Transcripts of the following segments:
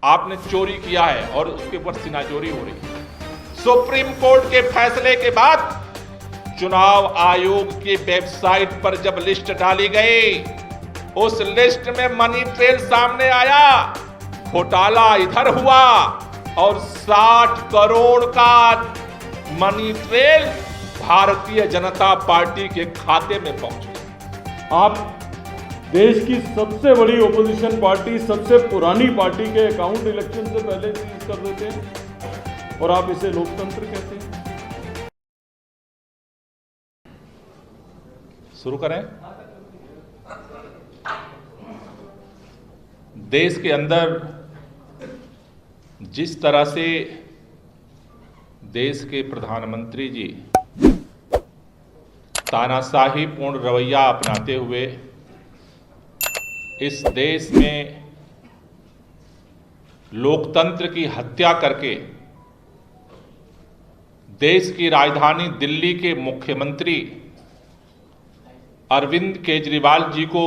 आपने चोरी किया है और उसके ऊपर सिनाचोरी हो रही है। सुप्रीम कोर्ट के फैसले के बाद चुनाव आयोग की वेबसाइट पर जब लिस्ट डाली गई, उस लिस्ट में मनी ट्रेल सामने आया, घोटाला इधर हुआ और 60 करोड़ का money trail Bharatiya Janata party के खाते में पहुंचे। आप देश की सबसे बड़ी ओपोजिशन पार्टी, सबसे पुरानी पार्टी के अकाउंट इलेक्शन से पहले सीज कर देते हैं और आप इसे लोकतंत्र कहते हैं। शुरू करें। देश के अंदर जिस तरह से देश के प्रधानमंत्री जी तानाशाही पूर्ण रवैया अपनाते हुए इस देश में लोकतंत्र की हत्या करके देश की राजधानी दिल्ली के मुख्यमंत्री अरविंद केजरीवाल जी को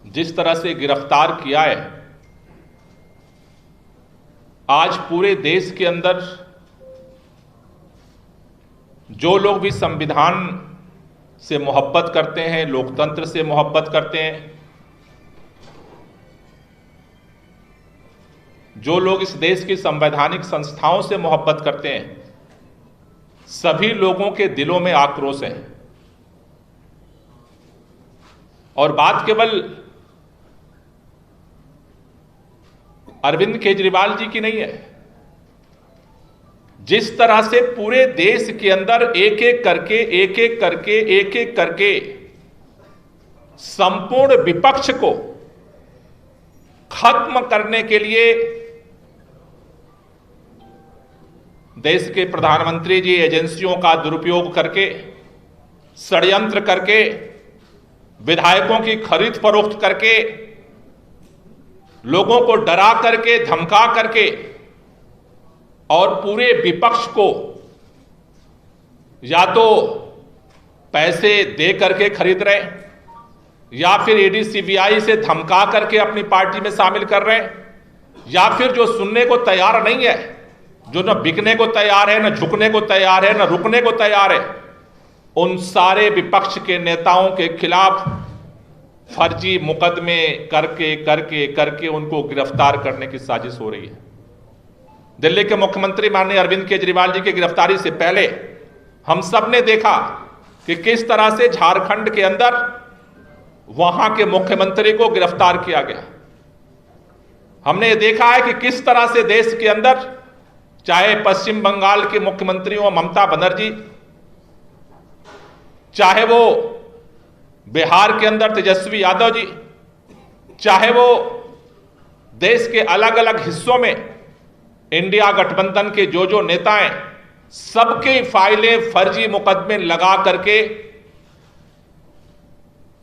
जिस तरह से गिरफ्तार किया है, आज पूरे देश के अंदर जो लोग भी संविधान से मोहब्बत करते हैं, लोकतंत्र से मोहब्बत करते हैं, जो लोग इस देश की संवैधानिक संस्थाओं से मोहब्बत करते हैं, सभी लोगों के दिलों में आक्रोश है। और बात केवल अरविंद केजरीवाल जी की नहीं है। जिस तरह से पूरे देश के अंदर एक एक करके संपूर्ण विपक्ष को खत्म करने के लिए देश के प्रधानमंत्री जी एजेंसियों का दुरुपयोग करके, षड्यंत्र करके, विधायकों की खरीद फरोख्त करके, लोगों को डरा करके, धमका करके और पूरे विपक्ष को या तो पैसे दे करके खरीद रहे या फिर ईडी सीबीआई से धमका करके अपनी पार्टी में शामिल कर रहे हैं, या फिर जो सुनने को तैयार नहीं है, जो न बिकने को तैयार है, न झुकने को तैयार है, न रुकने को तैयार है, उन सारे विपक्ष के नेताओं के खिलाफ फर्जी मुकदमे करके उनको गिरफ्तार करने की साजिश हो रही है। दिल्ली के मुख्यमंत्री माननीय अरविंद केजरीवाल जी की गिरफ्तारी से पहले हम सब ने देखा कि किस तरह से झारखंड के अंदर वहां के मुख्यमंत्री को गिरफ्तार किया गया। हमने ये देखा है कि किस तरह से देश के अंदर, चाहे पश्चिम बंगाल के मुख्यमंत्री हो ममता बनर्जी, चाहे वो बिहार के अंदर तेजस्वी यादव जी, चाहे वो देश के अलग अलग हिस्सों में इंडिया गठबंधन के जो नेता हैं, सबकी फाइलें फर्जी मुकदमे लगा करके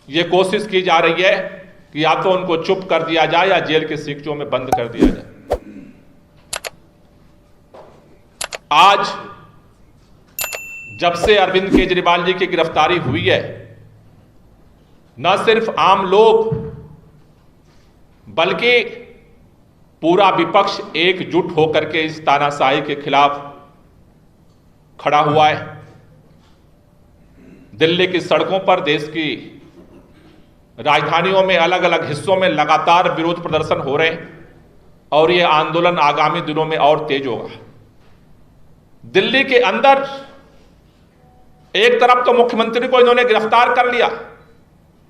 ये कोशिश की जा रही है कि या तो उनको चुप कर दिया जाए या जेल के सिक्कों में बंद कर दिया जाए। आज जब से अरविंद केजरीवाल जी की गिरफ्तारी हुई है, न सिर्फ आम लोग बल्कि पूरा विपक्ष एकजुट होकर के इस तानाशाही के खिलाफ खड़ा हुआ है। दिल्ली की सड़कों पर, देश की राजधानियों में, अलग अलग हिस्सों में लगातार विरोध प्रदर्शन हो रहे हैं और यह आंदोलन आगामी दिनों में और तेज होगा। दिल्ली के अंदर एक तरफ तो मुख्यमंत्री को इन्होंने गिरफ्तार कर लिया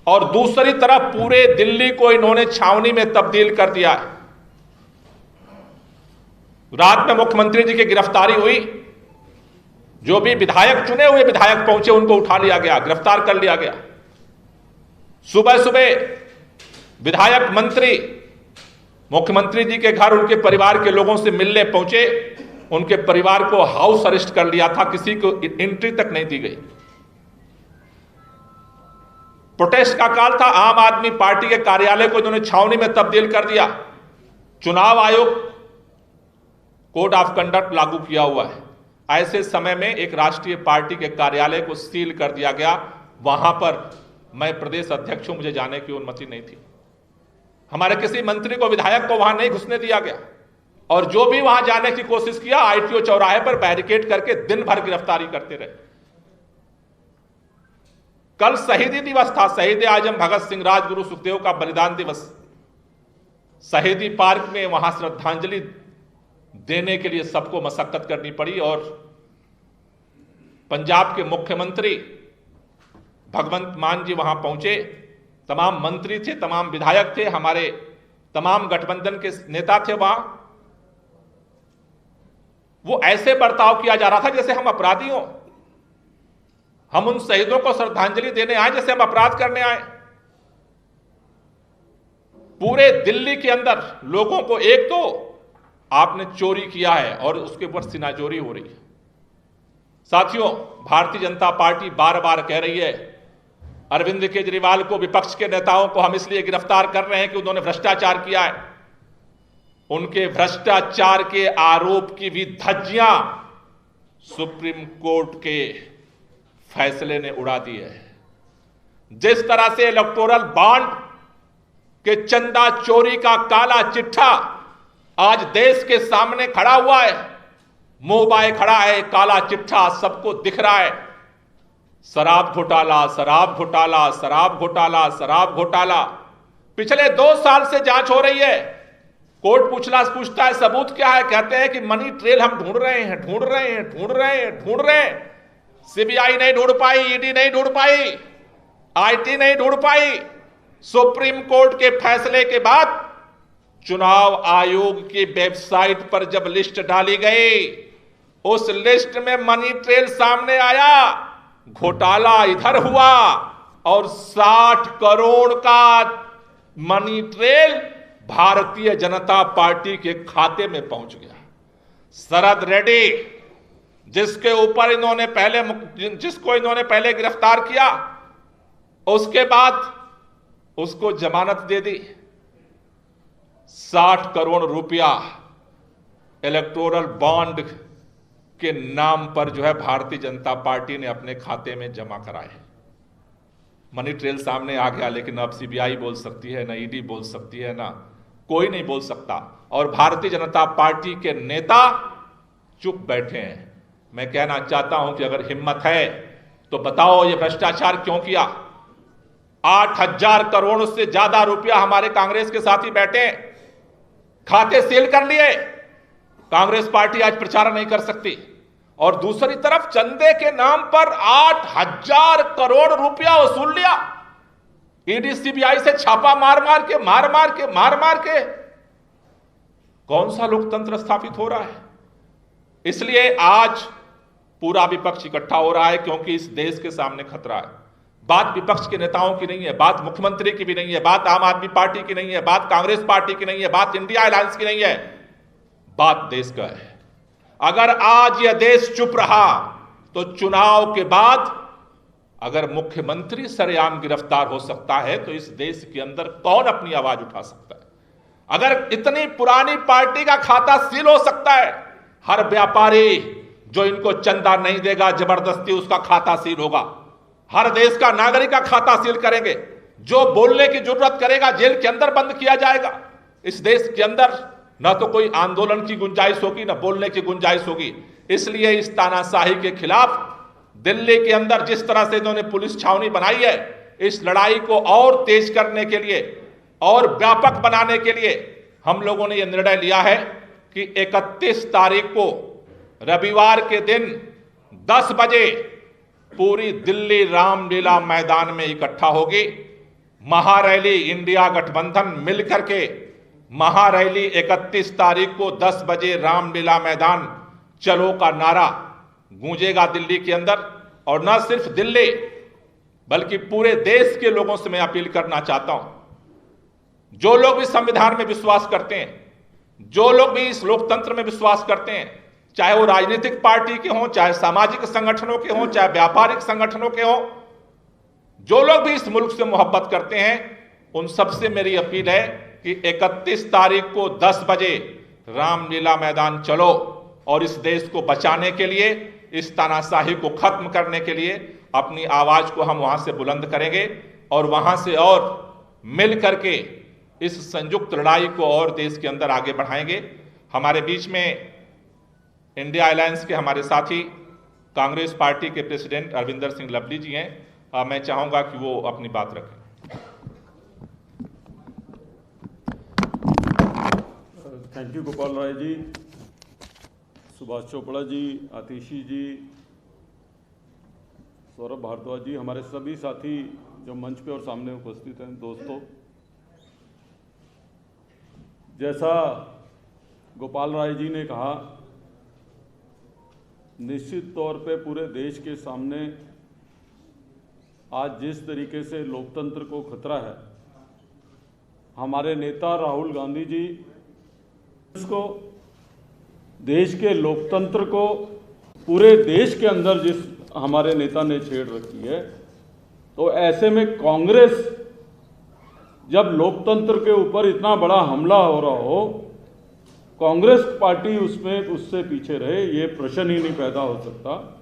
और दूसरी तरफ पूरे दिल्ली को इन्होंने छावनी में तब्दील कर दिया है। रात में मुख्यमंत्री जी की गिरफ्तारी हुई, जो भी विधायक, चुने हुए विधायक पहुंचे, उनको उठा लिया गया, गिरफ्तार कर लिया गया। सुबह सुबह विधायक मंत्री मुख्यमंत्री जी के घर उनके परिवार के लोगों से मिलने पहुंचे, उनके परिवार को हाउस अरेस्ट कर लिया था, किसी को एंट्री तक नहीं दी गई। प्रोटेस्ट का काल था, आम आदमी पार्टी के कार्यालय को इन्होंने छावनी में तब्दील कर दिया। चुनाव आयोग कोड ऑफ कंडक्ट लागू किया हुआ है, ऐसे समय में एक राष्ट्रीय पार्टी के कार्यालय को सील कर दिया गया। वहां पर मैं प्रदेश अध्यक्ष हूं, मुझे जाने की अनुमति नहीं थी। हमारे किसी मंत्री को, विधायक को वहां नहीं घुसने दिया गया, और जो भी वहां जाने की कोशिश किया आईटीओ चौराहे पर बैरिकेड करके दिन भर गिरफ्तारी करते रहे। कल शहीदी दिवस था, शहीद आजम भगत सिंह, राजगुरु सुखदेव का बलिदान दिवस। शहीदी पार्क में वहां श्रद्धांजलि देने के लिए सबको मशक्कत करनी पड़ी, और पंजाब के मुख्यमंत्री भगवंत मान जी वहां पहुंचे, तमाम मंत्री थे, तमाम विधायक थे, हमारे तमाम गठबंधन के नेता थे वहां। वो ऐसे बर्ताव किया जा रहा था जैसे हम अपराधी हों। हम उन शहीदों को श्रद्धांजलि देने आए जैसे हम अपराध करने आए। पूरे दिल्ली के अंदर लोगों को, एक तो आपने चोरी किया है और उसके ऊपर सिनाजोरी हो रही है। साथियों, भारतीय जनता पार्टी बार बार कह रही है, अरविंद केजरीवाल को, विपक्ष के नेताओं को हम इसलिए गिरफ्तार कर रहे हैं कि उन्होंने भ्रष्टाचार किया है। उनके भ्रष्टाचार के आरोप की भी धज्जियां सुप्रीम कोर्ट के फैसले ने उड़ा दी है। जिस तरह से इलेक्टोरल बॉन्ड के चंदा चोरी का काला चिट्ठा आज देश के सामने खड़ा हुआ है, मुंह बाए खड़ा है, काला चिट्ठा सबको दिख रहा है। शराब घोटाला, शराब घोटाला, शराब घोटाला, शराब घोटाला। पिछले 2 साल से जांच हो रही है। कोर्ट पूछता है सबूत क्या है, कहते हैं कि मनी ट्रेल हम ढूंढ रहे हैं, ढूंढ रहे हैं, ढूंढ रहे हैं, ढूंढ रहे हैं। सीबीआई नहीं ढूंढ पाई, ईडी नहीं ढूंढ पाई, आईटी नहीं ढूंढ पाई। सुप्रीम कोर्ट के फैसले के बाद चुनाव आयोग की वेबसाइट पर जब लिस्ट डाली गई, उस लिस्ट में मनी ट्रेल सामने आया, घोटाला इधर हुआ और 60 करोड़ का money trail Bharatiya Janata party के खाते में पहुंच गया। शरद रेड्डी, जिसको इन्होंने पहले गिरफ्तार किया, उसके बाद उसको जमानत दे दी। 60 करोड़ रुपया इलेक्टोरल बॉन्ड के नाम पर जो है भारतीय जनता पार्टी ने अपने खाते में जमा कराए। मनी ट्रेल सामने आ गया, लेकिन अब सीबीआई बोल सकती है, ना ईडी बोल सकती है, ना कोई नहीं बोल सकता। और भारतीय जनता पार्टी के नेता चुप बैठे हैं। मैं कहना चाहता हूं कि अगर हिम्मत है तो बताओ ये भ्रष्टाचार क्यों किया। 8000 करोड़ से ज्यादा रुपया हमारे कांग्रेस के साथी बैठे, खाते सील कर लिए। कांग्रेस पार्टी आज प्रचार नहीं कर सकती। और दूसरी तरफ चंदे के नाम पर 8000 करोड़ रुपया वसूल लिया। ईडी सीबीआई से छापा मार मार के कौन सा लोकतंत्र स्थापित हो रहा है। इसलिए आज पूरा विपक्ष इकट्ठा हो रहा है, क्योंकि इस देश के सामने खतरा है। बात विपक्ष के नेताओं की नहीं है, बात मुख्यमंत्री की भी नहीं है, बात आम आदमी पार्टी की नहीं है, बात कांग्रेस पार्टी की नहीं है, बात इंडिया अलायंस की नहीं है, बात देश का है। अगर आज यह देश चुप रहा तो चुनाव के बाद अगर मुख्यमंत्री सरेआम गिरफ्तार हो सकता है तो इस देश के अंदर कौन अपनी आवाज उठा सकता है। अगर इतनी पुरानी पार्टी का खाता सील हो सकता है, हर व्यापारी जो इनको चंदा नहीं देगा जबरदस्ती उसका खाता सील होगा। हर देश का नागरिक का खाता सील करेंगे। जो बोलने की जरूरत करेगा जेल के अंदर बंद किया जाएगा। इस देश के अंदर ना तो कोई आंदोलन की गुंजाइश होगी, ना बोलने की गुंजाइश होगी। इसलिए इस तानाशाही के खिलाफ दिल्ली के अंदर जिस तरह से इन्होंने पुलिस छावनी बनाई है, इस लड़ाई को और तेज करने के लिए और व्यापक बनाने के लिए हम लोगों ने यह निर्णय लिया है कि 31 तारीख को रविवार के दिन 10 बजे पूरी दिल्ली रामलीला मैदान में इकट्ठा होगी। महारैली इंडिया गठबंधन मिलकर के महारैली 31 तारीख को 10 बजे रामलीला मैदान चलो का नारा गूंजेगा दिल्ली के अंदर। और न सिर्फ दिल्ली बल्कि पूरे देश के लोगों से मैं अपील करना चाहता हूं, जो लोग भी संविधान में विश्वास करते हैं, जो लोग भी इस लोकतंत्र में विश्वास करते हैं, चाहे वो राजनीतिक पार्टी के हों, चाहे सामाजिक संगठनों के हों, चाहे व्यापारिक संगठनों के हों, जो लोग भी इस मुल्क से मोहब्बत करते हैं, उन सबसे मेरी अपील है कि 31 तारीख को 10 बजे रामलीला मैदान चलो और इस देश को बचाने के लिए, इस तानाशाही को खत्म करने के लिए अपनी आवाज को हम वहां से बुलंद करेंगे और वहां से और मिल करके इस संयुक्त लड़ाई को और देश के अंदर आगे बढ़ाएंगे। हमारे बीच में इंडिया अलायंस के हमारे साथी कांग्रेस पार्टी के प्रेसिडेंट अरविंदर सिंह लवली जी हैं। मैं चाहूंगा कि वो अपनी बात रखें। थैंक यू गोपाल राय जी, सुभाष चोपड़ा जी, आतिशी जी, सौरभ भारद्वाज जी, हमारे सभी साथी जो मंच पे और सामने उपस्थित हैं। दोस्तों, जैसा गोपाल राय जी ने कहा, निश्चित तौर पे पूरे देश के सामने आज जिस तरीके से लोकतंत्र को खतरा है, हमारे नेता राहुल गांधी जी इसको देश के लोकतंत्र को पूरे देश के अंदर जिस हमारे नेता ने छेड़ रखी है, तो ऐसे में कांग्रेस जब लोकतंत्र के ऊपर इतना बड़ा हमला हो रहा हो, कांग्रेस पार्टी उससे पीछे रहे, ये प्रश्न ही नहीं पैदा हो सकता।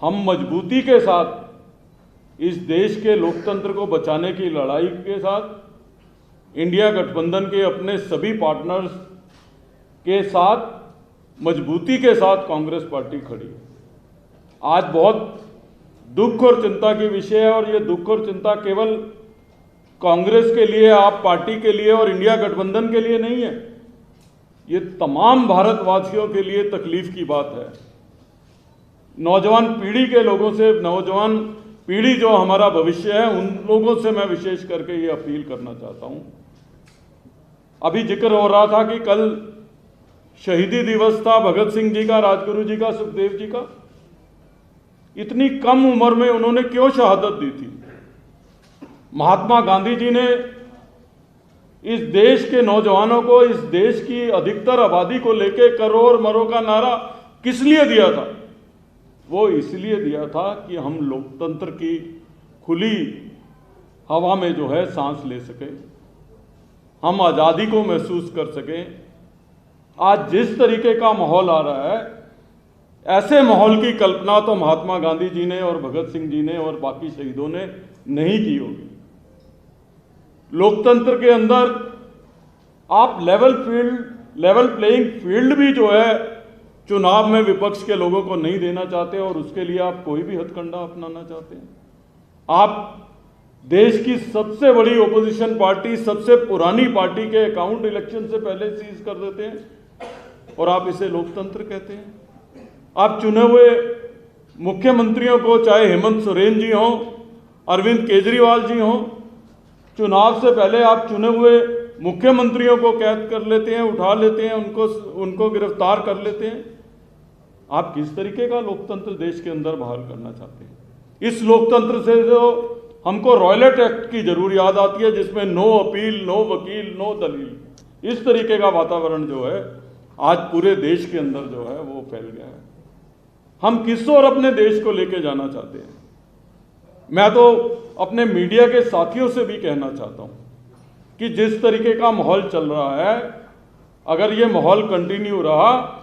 हम मजबूती के साथ इस देश के लोकतंत्र को बचाने की लड़ाई के साथ इंडिया गठबंधन के अपने सभी पार्टनर्स के साथ मजबूती के साथ कांग्रेस पार्टी खड़ी है। आज बहुत दुख और चिंता के विषय है, और ये दुख और चिंता केवल कांग्रेस के लिए, आप पार्टी के लिए और इंडिया गठबंधन के लिए नहीं है, ये तमाम भारतवासियों के लिए तकलीफ की बात है। नौजवान पीढ़ी के लोगों से, नौजवान पीढ़ी जो हमारा भविष्य है, उन लोगों से मैं विशेष करके ये अपील करना चाहता हूं। अभी जिक्र हो रहा था कि कल शहीदी दिवस था भगत सिंह जी का, राजगुरु जी का, सुखदेव जी का। इतनी कम उम्र में उन्होंने क्यों शहादत दी थी? महात्मा गांधी जी ने इस देश के नौजवानों को, इस देश की अधिकतर आबादी को लेके करो और मरो का नारा किस लिए दिया था? वो इसलिए दिया था कि हम लोकतंत्र की खुली हवा में जो है सांस ले सकें, हम आज़ादी को महसूस कर सकें। आज जिस तरीके का माहौल आ रहा है, ऐसे माहौल की कल्पना तो महात्मा गांधी जी ने और भगत सिंह जी ने और बाकी शहीदों ने नहीं की होगी। लोकतंत्र के अंदर आप लेवल प्लेइंग फील्ड भी जो है चुनाव में विपक्ष के लोगों को नहीं देना चाहते, और उसके लिए आप कोई भी हथकंडा अपनाना चाहते हैं। आप देश की सबसे बड़ी ओपोजिशन पार्टी, सबसे पुरानी पार्टी के अकाउंट इलेक्शन से पहले सीज कर देते हैं, और आप इसे लोकतंत्र कहते हैं। आप चुने हुए मुख्यमंत्रियों को, चाहे हेमंत सोरेन जी हों, अरविंद केजरीवाल जी हों, चुनाव से पहले आप चुने हुए मुख्यमंत्रियों को कैद कर लेते हैं, उठा लेते हैं, उनको गिरफ्तार कर लेते हैं। आप किस तरीके का लोकतंत्र देश के अंदर बहाल करना चाहते हैं? इस लोकतंत्र से जो हमको रॉयलेट एक्ट की जरूर याद आती है, जिसमें नो अपील, नो वकील, नो दलील, इस तरीके का वातावरण जो है आज पूरे देश के अंदर जो है वो फैल गया है। हम किस ओर अपने देश को लेके जाना चाहते हैं? मैं तो अपने मीडिया के साथियों से भी कहना चाहता हूं कि जिस तरीके का माहौल चल रहा है, अगर ये माहौल कंटिन्यू रहा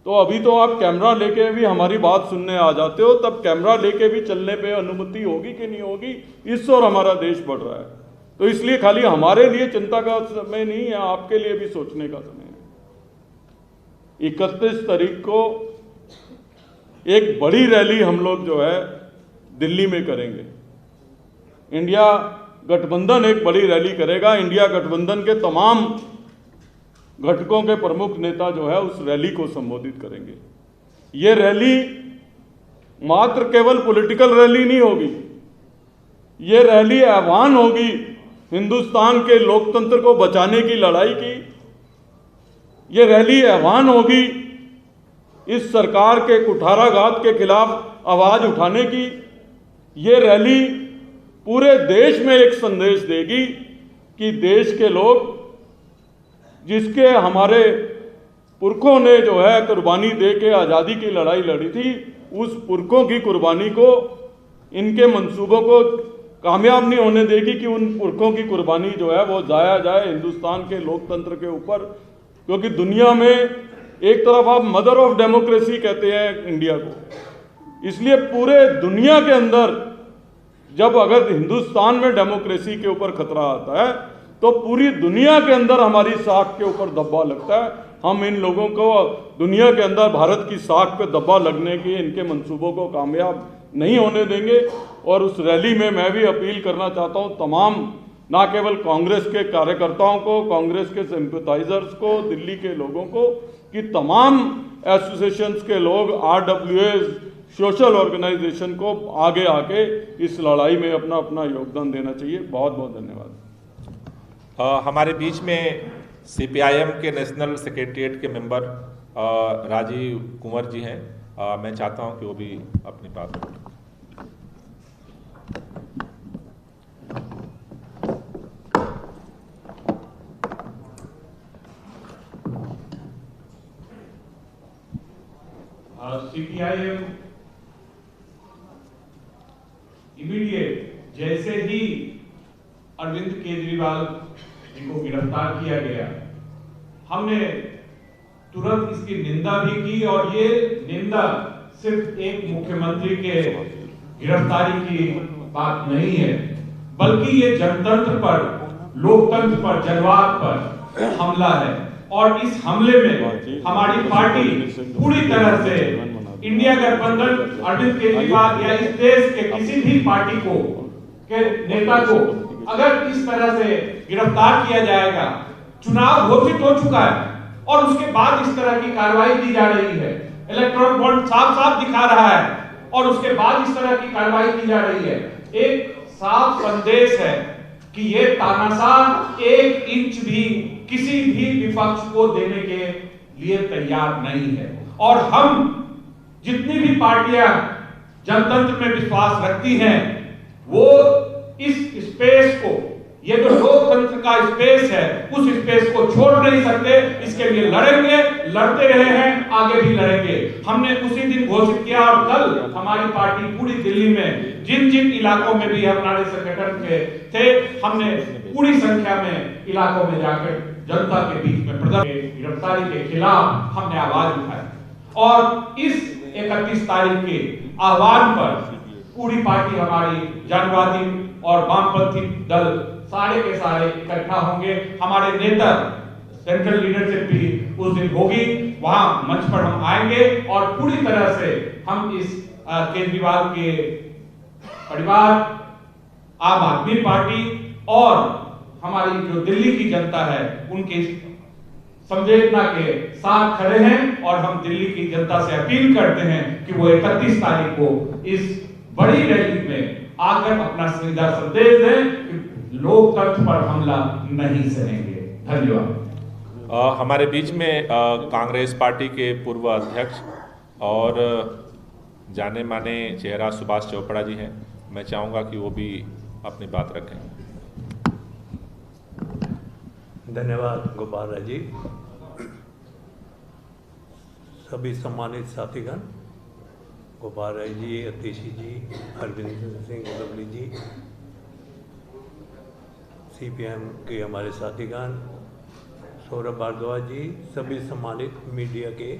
तो अभी तो आप कैमरा लेके भी हमारी बात सुनने आ जाते हो, तब कैमरा लेके भी चलने पे अनुमति होगी कि नहीं होगी, इस ओर हमारा देश बढ़ रहा है। तो इसलिए खाली हमारे लिए चिंता का समय नहीं है, आपके लिए भी सोचने का समय है। 31 तारीख को एक बड़ी रैली हम लोग जो है दिल्ली में करेंगे। इंडिया गठबंधन एक बड़ी रैली करेगा। इंडिया गठबंधन के तमाम घटकों के प्रमुख नेता जो है उस रैली को संबोधित करेंगे। ये रैली मात्र केवल पॉलिटिकल रैली नहीं होगी, ये रैली आह्वान होगी हिंदुस्तान के लोकतंत्र को बचाने की लड़ाई की। ये रैली आह्वान होगी इस सरकार के कुठाराघात के खिलाफ आवाज उठाने की। ये रैली पूरे देश में एक संदेश देगी कि देश के लोग, जिसके हमारे पुरखों ने जो है कुर्बानी दे के आज़ादी की लड़ाई लड़ी थी, उस पुरखों की कुर्बानी को, इनके मंसूबों को कामयाब नहीं होने देगी कि उन पुरखों की कुर्बानी जो है वो जाया जाए हिंदुस्तान के लोकतंत्र के ऊपर। क्योंकि दुनिया में एक तरफ आप मदर ऑफ डेमोक्रेसी कहते हैं इंडिया को, इसलिए पूरे दुनिया के अंदर जब अगर हिंदुस्तान में डेमोक्रेसी के ऊपर खतरा आता है तो पूरी दुनिया के अंदर हमारी साख के ऊपर दब्बा लगता है। हम इन लोगों को दुनिया के अंदर भारत की साख पे दब्बा लगने के इनके मंसूबों को कामयाब नहीं होने देंगे। और उस रैली में मैं भी अपील करना चाहता हूं तमाम, ना केवल कांग्रेस के कार्यकर्ताओं को, कांग्रेस के सिंपैथाइजर्स को, दिल्ली के लोगों को, कि तमाम एसोसिएशंस के लोग, RWAs, सोशल ऑर्गेनाइजेशन को आगे आके इस लड़ाई में अपना अपना योगदान देना चाहिए। बहुत बहुत धन्यवाद। हमारे बीच में CPIM के नेशनल सेक्रेटरीट के मेंबर राजीव कुंवर जी हैं। मैं चाहता हूं कि वो भी अपनी बात रखें। CPIM इमीडिएट जैसे ही अरविंद केजरीवाल जी को गिरफ्तार किया गया, हमने तुरंत इसकी निंदा भी की। और ये निंदा सिर्फ एक मुख्यमंत्री के गिरफ्तारी की बात नहीं है, बल्कि ये जनतंत्र पर, लोकतंत्र पर, जनवाद पर हमला है। और इस हमले में हमारी पार्टी पूरी तरह से इंडिया गठबंधन, अरविंद केजरीवाल या इस देश के किसी भी पार्टी को, के नेता को अगर इस तरह से गिरफ्तार किया जाएगा, चुनाव घोषित हो चुका है और उसके बाद इस तरह की कार्रवाई की जा रही है, इलेक्ट्रॉनिक बॉन्ड साफ साफ दिखा रहा है और उसके बाद इस तरह की कार्रवाई की जा रही है, एक साफ संदेश है कि ये तानाशाह एक इंच भी किसी भी विपक्ष को देने के लिए तैयार नहीं है। और हम जितनी भी पार्टियां जनतंत्र में विश्वास रखती हैं, वो इस स्पेस को, ये जो लोकतंत्र का स्पेस है, उस स्पेस को छोड़ नहीं सकते। इसके लिए लड़ेंगे, लड़ते रहे हैं, आगे भी लड़ेंगे। हमने उसी दिन घोषित किया और कल हमारी पार्टी पूरी दिल्ली में जिन जिन इलाकों में भी हमारे संगठन के थे, हमने पूरी संख्या में इलाकों में जाकर जनता के बीच में प्रदर्शन, गिरफ्तारी के खिलाफ हमने आवाज उठाई। और इस 31 तारीख के आह्वान पर पूरी पार्टी हमारी, जनवादी और वामपंथी दल सारे के सारे इकट्ठा होंगे। हमारे नेता, सेंट्रल लीडरशिप भी उस दिन होगी, वहां मंच पर हम आएंगे और पूरी तरह से हम इस केजरीवाल के परिवार, आम आदमी पार्टी और हमारी जो दिल्ली की जनता है, उनकी संवेदना के साथ खड़े हैं। और हम दिल्ली की जनता से अपील करते हैं कि वो 31 तारीख को इस बड़ी रैली में आकर अपना सीधा संदेश दें कि लोकतंत्र पर हमला नहीं सहेंगे। धन्यवाद। हमारे बीच में कांग्रेस पार्टी के पूर्व अध्यक्ष और जाने माने चेहरा सुभाष चोपड़ा जी हैं। मैं चाहूँगा कि वो भी अपनी बात रखें। धन्यवाद गोपाल राय जी। सभी सम्मानित साथीगण, गोपाल राय जी, अतीशी जी, अरविंद सिंह लवली जी, CPIM के हमारे साथीगण, सौरभ भारद्वाज जी, सभी सम्मानित मीडिया के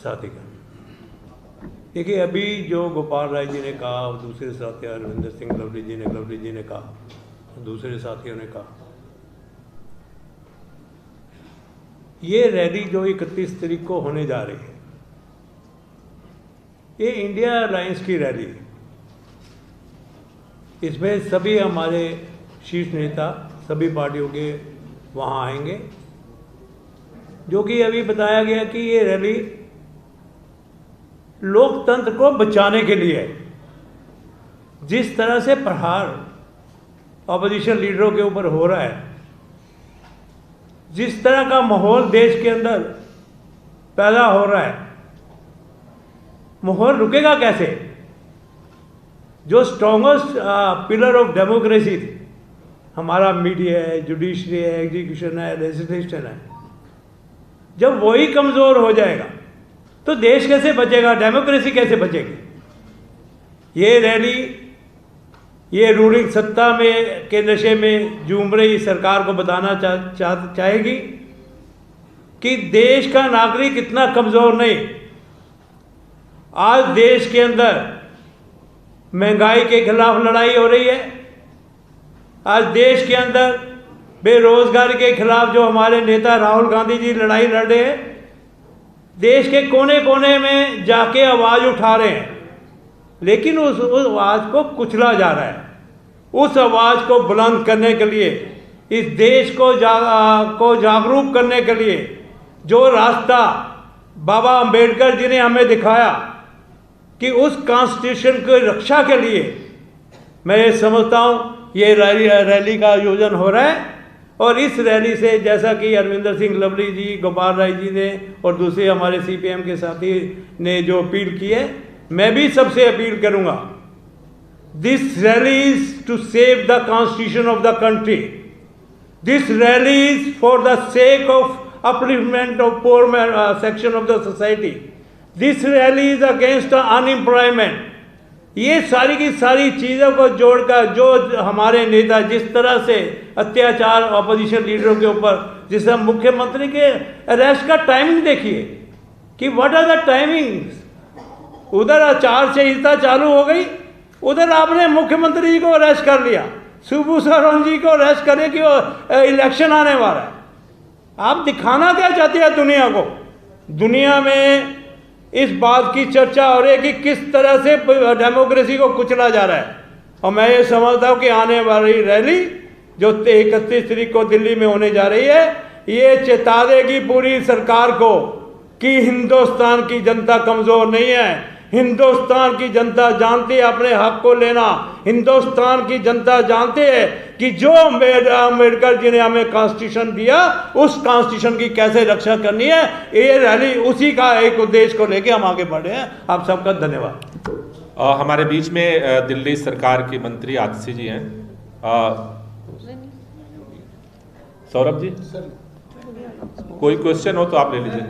साथीगण। देखिए, अभी जो गोपाल राय जी ने कहा और दूसरे साथी अरविंद सिंह लवली जी ने कहा, दूसरे साथियों ने कहा, ये रैली जो 31 तारीख को होने जा रही है, ये इंडिया अलायंस की रैली है। इसमें सभी हमारे शीर्ष नेता सभी पार्टियों के वहाँ आएंगे, जो कि अभी बताया गया कि ये रैली लोकतंत्र को बचाने के लिए है। जिस तरह से प्रहार ऑपोजिशन लीडरों के ऊपर हो रहा है, जिस तरह का माहौल देश के अंदर पैदा हो रहा है, माहौल रुकेगा कैसे? जो स्ट्रॉन्गेस्ट पिलर ऑफ डेमोक्रेसी थी, हमारा मीडिया है, जुडिशरी है, एग्जीक्यूशन है, लेजिस्लेशन है, जब वही कमज़ोर हो जाएगा तो देश कैसे बचेगा, डेमोक्रेसी कैसे बचेगी? ये रैली, ये रूलिंग सत्ता में के नशे में झूम रही सरकार को बताना चाहेगी कि देश का नागरिक इतना कमज़ोर नहीं। आज देश के अंदर महंगाई के खिलाफ लड़ाई हो रही है, आज देश के अंदर बेरोजगारी के खिलाफ जो हमारे नेता राहुल गांधी जी लड़ाई लड़ रहे हैं, देश के कोने कोने में जाके आवाज़ उठा रहे हैं, लेकिन उस आवाज़ को कुचला जा रहा है। उस आवाज़ को बुलंद करने के लिए, इस देश को जागरूक करने के लिए जो रास्ता बाबा अंबेडकर जी ने हमें दिखाया कि उस कॉन्स्टिट्यूशन की रक्षा के लिए, मैं ये समझता हूँ ये रैली का आयोजन हो रहा है। और इस रैली से, जैसा कि अरविंदर सिंह लवली जी, गोपाल राय जी ने और दूसरे हमारे CPM के साथी ने जो अपील की है, मैं भी सबसे अपील करूँगा, this rally is to save the constitution of the country. This rally is for the sake of upliftment of poor section of the society. This rally is against unemployment. ये सारी की सारी चीज़ों को जोड़कर जो हमारे नेता जिस तरह से अत्याचार अपोजिशन लीडरों के ऊपर, जिस तरह मुख्यमंत्री के अरेस्ट का टाइमिंग देखिए कि व्हाट आर द टाइमिंग्स। उधर आचार संहिता चालू हो गई, उधर आपने मुख्यमंत्री जी को अरेस्ट कर लिया, शिबू सोरेन जी को अरेस्ट करने की इलेक्शन आने वाला है। आप दिखाना क्या चाहते हैं दुनिया को? दुनिया में इस बात की चर्चा हो रही है कि किस तरह से डेमोक्रेसी को कुचला जा रहा है। और मैं ये समझता हूँ कि आने वाली रैली जो 31 तारीख को दिल्ली में होने जा रही है, ये चेता देगी पूरी सरकार को कि हिंदुस्तान की जनता कमज़ोर नहीं है। हिंदुस्तान की जनता जानती है अपने हक को लेना। हिंदुस्तान की जनता जानती है कि जो अम्बेडकर जी ने हमें कॉन्स्टिट्यूशन दिया, उस कॉन्स्टिट्यूशन की कैसे रक्षा करनी है। ये रैली उसी का एक उद्देश्य को लेके हम आगे बढ़े हैं। आप सबका धन्यवाद। हमारे बीच में दिल्ली सरकार के मंत्री आतिशी जी हैं। सौरभ जी, कोई क्वेश्चन हो तो आप ले लीजिए।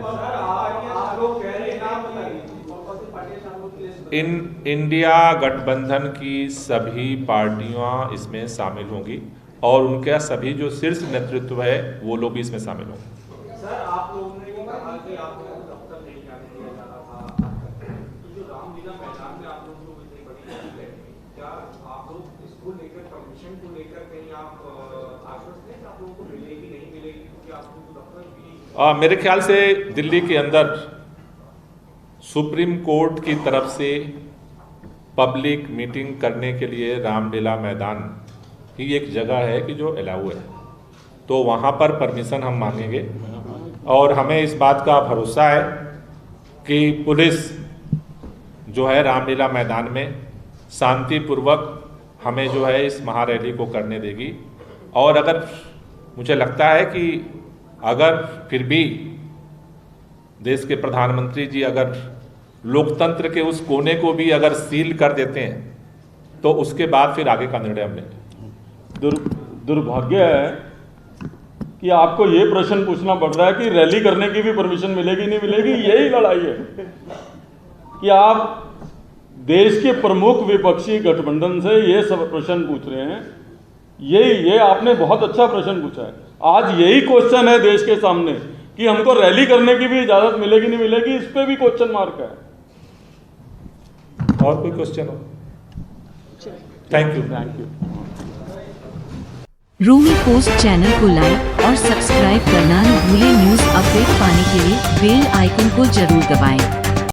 इंडिया गठबंधन की सभी पार्टियां इसमें शामिल होंगी और उनका सभी जो शीर्ष नेतृत्व है वो लोग भी इसमें शामिल होंगे। सर, आप लोगों ने भी कहा कि आप लोगों को दफ्तर नहीं जाने दिया जा रहा था, तो जो रामलीला मैदान में आप लोगों को इतनी बड़ी है, क्या आप लोग इसको लेकर, परमिशन को लेकर कहीं आप आश्वस्त हैं कि आप लोगों को मिलेगी नहीं मिलेगी, क्योंकि आप लोगों को दफ्तर भी? मेरे ख्याल से दिल्ली के अंदर सुप्रीम कोर्ट की तरफ से पब्लिक मीटिंग करने के लिए रामलीला मैदान ही एक जगह है कि जो अलाउ है, तो वहाँ पर परमिशन हम मांगेंगे। और हमें इस बात का भरोसा है कि पुलिस जो है रामलीला मैदान में शांतिपूर्वक हमें जो है इस महारैली को करने देगी। और अगर मुझे लगता है कि अगर फिर भी देश के प्रधानमंत्री जी अगर लोकतंत्र के उस कोने को भी अगर सील कर देते हैं तो उसके बाद फिर आगे का निर्णय हम लेंगे। दुर्भाग्य है कि आपको ये प्रश्न पूछना पड़ रहा है कि रैली करने की भी परमिशन मिलेगी नहीं मिलेगी। यही लड़ाई है कि आप देश के प्रमुख विपक्षी गठबंधन से ये सब प्रश्न पूछ रहे हैं। ये आपने बहुत अच्छा प्रश्न पूछा है। आज यही क्वेश्चन है देश के सामने कि हमको रैली करने की भी इजाजत मिलेगी नहीं मिलेगी, इस पे भी क्वेश्चन मार्क है। और कोई क्वेश्चन हो? Thank you. Rumi post channel को लाइक और सब्सक्राइब करना न भूलें। न्यूज अपडेट पाने के लिए बेल आइकन को जरूर दबाएं।